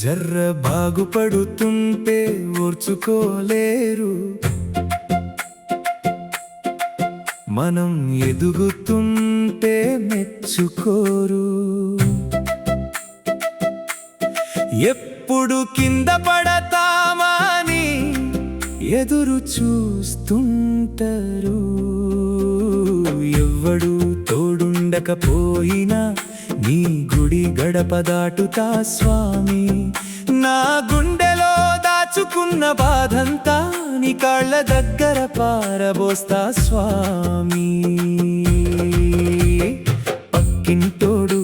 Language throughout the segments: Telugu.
జర్ర బాగుపడుతుంటే ఓర్చుకోలేరు, మనం ఎదుగుతుంటే మెచ్చుకోరు. ఎప్పుడు కింద పడతామని ఎదురు చూస్తుంటారు. ఎవ్వడు తోడుండకపోయినా నీ గుడి గడప దాటుతా స్వామి. నా గుండెలో దాచుకున్న బాధంతా నీ కాళ్ళ దగ్గర పారబోస్తా స్వామి. పక్కింటోడు,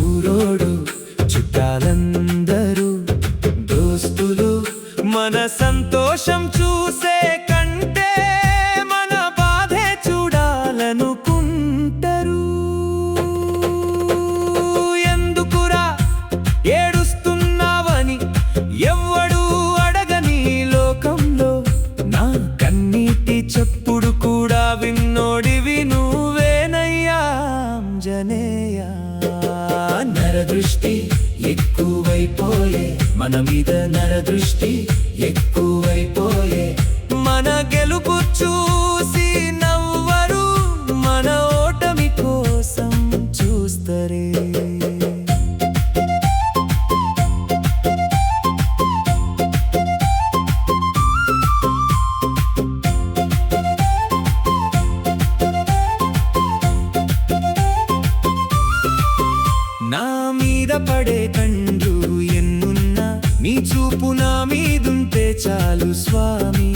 ఊరోడు, చుట్టాలందరూ, దోస్తులు మన సంతోషం చూసే కంటే మన బాధే చూడాలనుకుంటారు. ఎందుకురా ఏడుస్తున్నావని ఎవ్వడు అడగని లోకంలో నా కన్నీటి చప్పుడు కూడా విన్నోడివి నువ్వేనయ్యా ఆంజనేయ. నరదృష్టి ఎక్కువైపోయే మన మీద, నరదృష్టి ఎక్కువైపోయే. మన గెలుపు చూసి నవ్వరు, మన ఓటమి కోసం చూస్తరే. నా మీద పడే కండ్లు ఎన్నున్నా నీ చూపు నా మీదుంటే చాలు స్వామి.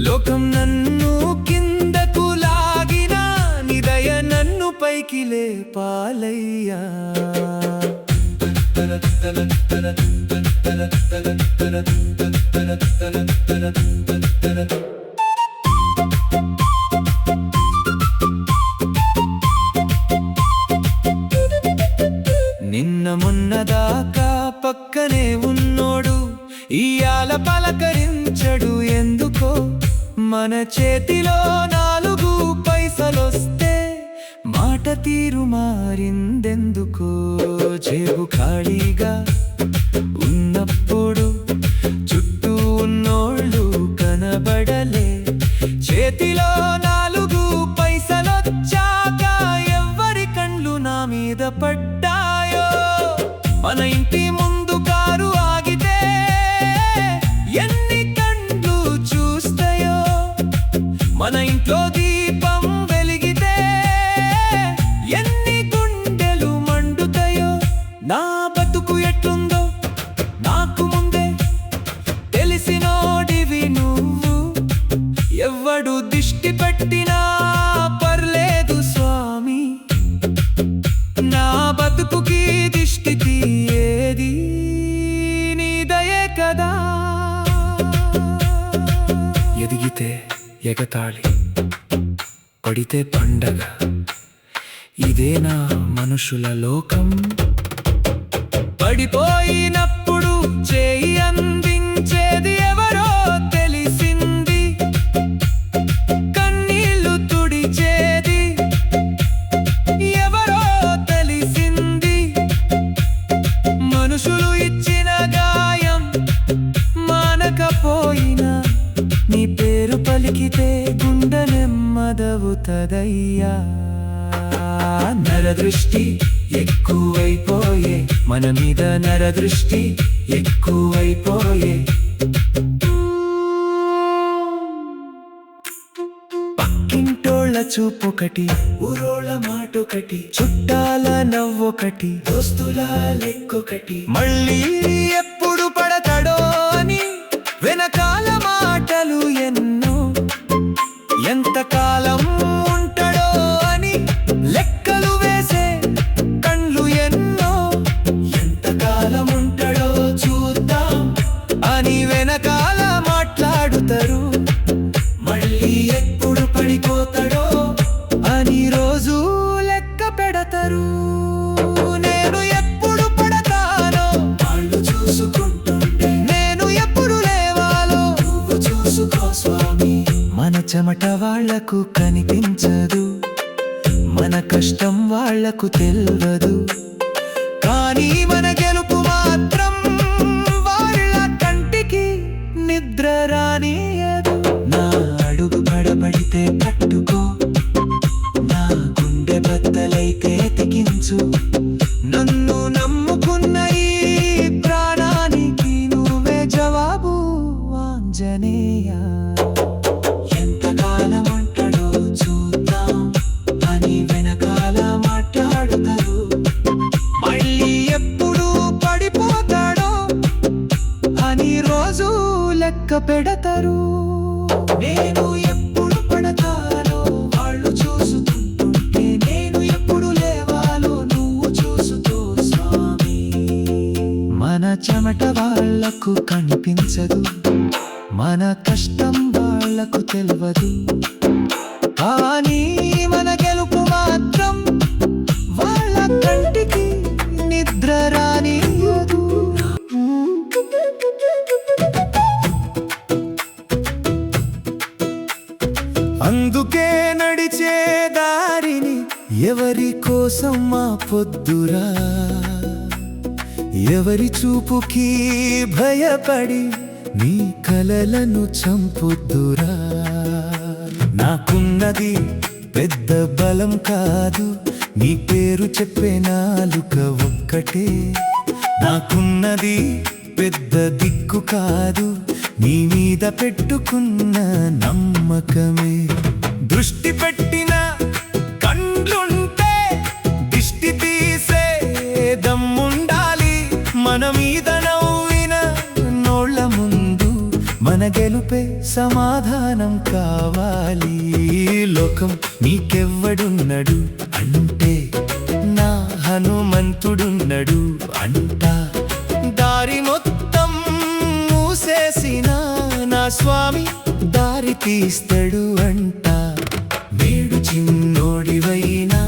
లోకం నన్ను కిందకు లాగినా నీ దయ నన్ను పైకి లేపాలయ్యా. నిన్న మొన్నదాకా పక్కనే ఉన్నోడు ఇయాల పలకరించడు ఎందుకో. మన చేతిలో 4 పైసలొస్తే మాట తీరు మారిందెందుకో. జేబు ఖాళీగా ఉన్నప్పుడు చుట్టూ ఉన్నోళ్ళు కనబడలే. చేతిలో 4 పైసలొచ్చాక ఎవ్వరి కండ్లు నా మీద పడ్డాయో. మన ఇంటి ముందు కారు ఆగితే ఎన్ని కండ్లు చూస్తాయో. మన ఇంట్లో దీపం వెలిగితే ఎన్ని గుండెలు మండుతాయో. నా బతుకు ఎట్లుందో నాకు ముందే తెలిసినోడివి నువ్వు. ఎవ్వడు దిష్టి పెట్టినా పర్లేదు స్వామి, నా బతుకుకి దిష్టి తీయేది నీ దయే కదా. ఎదిగితే ఎగతాళి, పడితే పండగ, ఇదేనా మనుషుల లోకం. పడిపోయినప్పుడు చేయి అందించేది ఎవరో తెలిసింది, కన్నీళ్లు తుడిచేది ఎవరో తెలిసింది. మనుషులు ఇచ్చిన గాయం మానకపోయినా నీ పేరు పలికితే గుండె నెమ్మదవుతదయ్యా. నరదృష్టి ఎక్కువైపోయే మన మీద, నరదృష్టి ఎక్కువైపోయే. పక్కింటోళ్ళ చూపొకటి, ఊరోళ్ళ మాటొకటి, చుట్టాల నవ్వొకటి, దోస్తుల లెక్కొకటి. మళ్ళీ ఎప్పుడు పడతాడో అని వెనకాల మాటలు ఎన్నో. ఎంతకాలం ఉంటాడో అని లెక్కలు వేసే కళ్ళు ఎన్నో. ఎంతకాలం ఉంటాడో చూద్దాం అని వెనకాల మాట్లాడుతారు. మళ్ళీ ఎప్పుడు పడిపోతాడో అని రోజు లెక్క పెడతారు. నేను ఎప్పుడు పడతానో వాళ్ళు చూసుకుంటుంటే నేను ఎప్పుడు లేవాలో నువ్వు చూసుకో స్వామి. మన చెమట వాళ్లకు కనిపించదు, మన కష్టం వాళ్లకు తెలియదు. కానీ మన గెలుపు మాత్రం తెలుసు. నన్ను నమ్ముకున్న ఈ ప్రాణానికి నువ్వే జవాబు ఆంజనేయ. ఎంతకాలం ఉంటాడో చూద్దాం అని వెనకాల మాట్లాడుతారు. మళ్ళీ ఎప్పుడు పడిపోతాడో అని రోజు లెక్క పెడతారు. నేను ఎప్పుడు పడతానో వాళ్ళు చూసుకుంటుంటే, నేను ఎప్పుడు లేవాలో నువ్వు చూసుకో స్వామి. మన చెమట వాళ్లకు కనిపించదు, మన కష్టం వాళ్లకు తెలియదు, కానీ మన గెలుపు మాత్రం వాళ్ళ కంటికి నిద్ర రానియదు. అందుకే నడిచే దారిని ఎవరి కోసం మా పొద్దురా, ఎవరి చూపుకి భయపడి నీ కలలను చంపుద్దురా. నాకున్నది పెద్ద బలం కాదు, నీ పేరు చెప్పే నాలుక ఒక్కటే. నాకున్నది పెద్ద దిక్కు కాదు, నీ మీద పెట్టుకున్న నమ్మకమే. దృష్టి పెట్టిన కండ్లుంటే దిష్టి తీసే దమ్ముండాలి. మన మీద నవ్విన నోళ్ళ ముందు మన గెలుపే సమాధానం కావాలి. లోకం నీకెవ్వడున్నడు అంటే నా హనుమంతుడున్నడు అంటా. దారి మొత్తం మూసేసిన నా స్వామి దారి తీస్తాడు అంట. నేడు చిన్నోడివైనా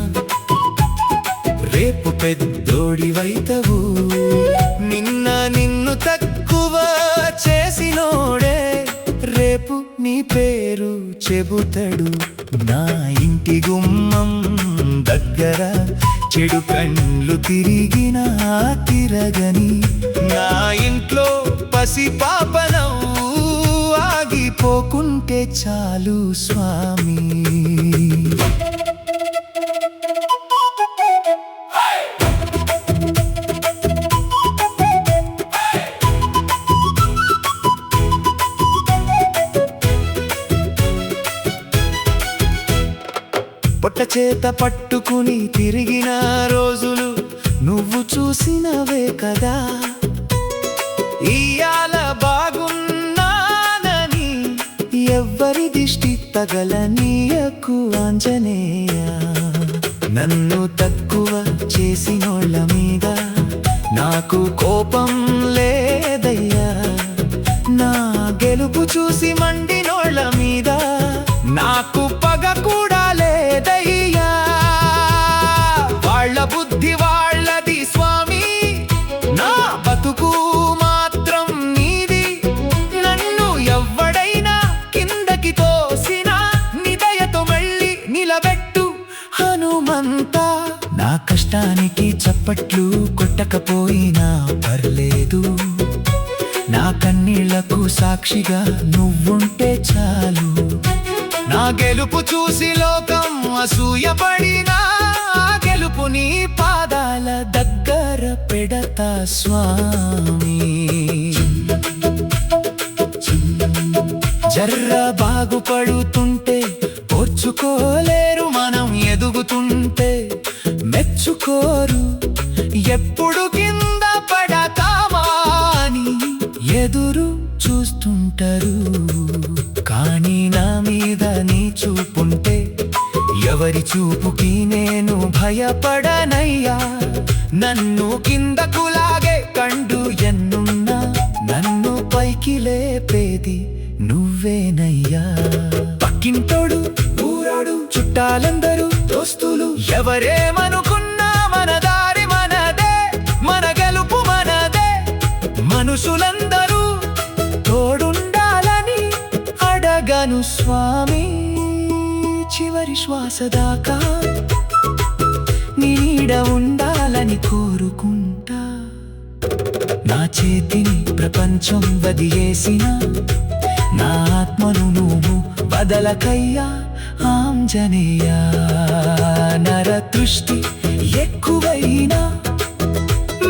రేపు పెద్దోడివైతవు. నిన్న నిన్ను తక్కువ చేసినోడే రేపు నీ పేరు చెబుతాడు. నా ఇంటి గుమ్మం దగ్గర చెడు కళ్ళు తిరిగినా తిరగని, నా ఇంట్లో పసి పాపనవు ఆగిపోకుంటే చాలు స్వామి. పొట్ట చేత పట్టుకుని తిరిగిన రోజులు నువ్వు చూసినవే కదా. ఇయాల బాగున్నానని ఎవ్వరి దిష్టి తగలనీయకు ఆంజనేయ. నన్ను తక్కువ చేసినోళ్ళ మీద నాకు కోపం లేదయ్యా. నా గెలుపు చూసి మండినోళ్ళ మీద నాకు పగ కూడా లేదయ్యా. వాళ్ళ బుద్ధి వాళ్ళది స్వామి, నా బతుకు మాత్రం నీది. నన్ను ఎవ్వడైనా కిందకి తోసినా నిదయతో మళ్ళీ నిలబెట్టు హనుమంత. నా కష్టానికి చప్పట్లు కొట్టకపోయినా పర్లేదు, నా కన్నీళ్లకు సాక్షిగా నువ్వుంటే చాలు. నా గెలుపు చూసి లోకం అసూయపడినా గెలుపు నీ పాదాల దగ్గర పెడతా స్వామి. జర్ర బాగుపడుతుంటే ఓర్చుకోలేరు, మనం ఎదుగుతుంటే మెచ్చుకోరు. ఎప్పుడు కింద పడతామా అని ఎదురు చూస్తుంటారు, కానీ నా మీద నీ చూపుంటే ఎవరి చూపుకి నేను భయపడనయ్యా. నన్ను కిందకు లాగే కండు ఎన్నున్నా నన్ను పైకి లేపేది నువ్వేనయ్యా. పక్కింటోడు ఊరాడు చుట్టాలందరూ దోస్తులు ఎవరేమనుకున్నా మన దారి మనదే, మన గెలుపు మనదే. మనుషులందరూ తోడుండాలని అడగను స్వామి. చివరి శ్వాస దాకా నీ నీడ ఉండాలని కోరుకుంటా. నా చేతిని ప్రపంచం వదిలేసిన నా ఆత్మను నువ్వు బదలకయ్యా ఆంజనేయ. నర దృష్టి ఎక్కువై అయినా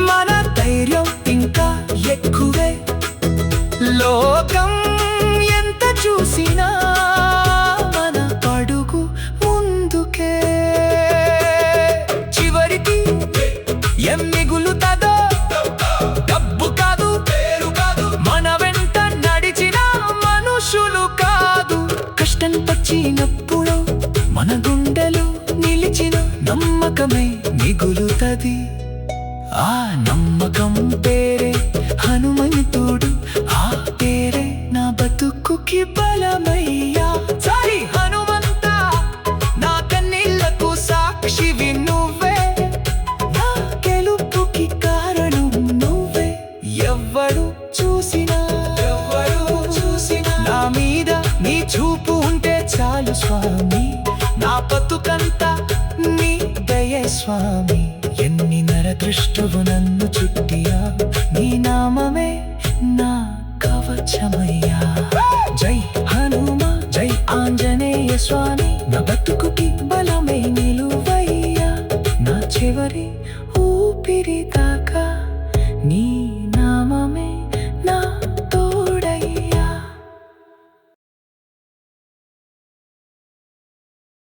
మన ధైర్యం ఇంకా ఎక్కువే. లోకం ఎంత చూసినా మన అడుగు ముందుకే. చివరికి ఏం మిగులుతుందో డబ్బు కాదు, పేరు కాదు, మన వెంట నడిచిన మనుషులు కాదు. కష్టం వచ్చినప్పుడు మన గుండెలు నిలిచిన నమ్మకమే మిగులుతది. ఆ నమ్మకం పేరే హనుమంతుడు, ఆ పేరే నా బతుకుకి బలమయ్యా. సారి హనుమంత, నా కన్నీళ్లకు సాక్షివి నువ్వే, నా గెలుపుకి కారణం నువ్వే. ఎవ్వడు చూసినా నా మీద నీ చూపు ఉంటే చాలు స్వామి, నా బతుకంతా నీ దయే స్వామి. ఎన్ని నరదృష్టువు నన్ను చుట్టియా, నీ నామమే నా కవచమయ్యా. జై హనుమ, జై ఆంజనేయ స్వామి, నా బతుకుకి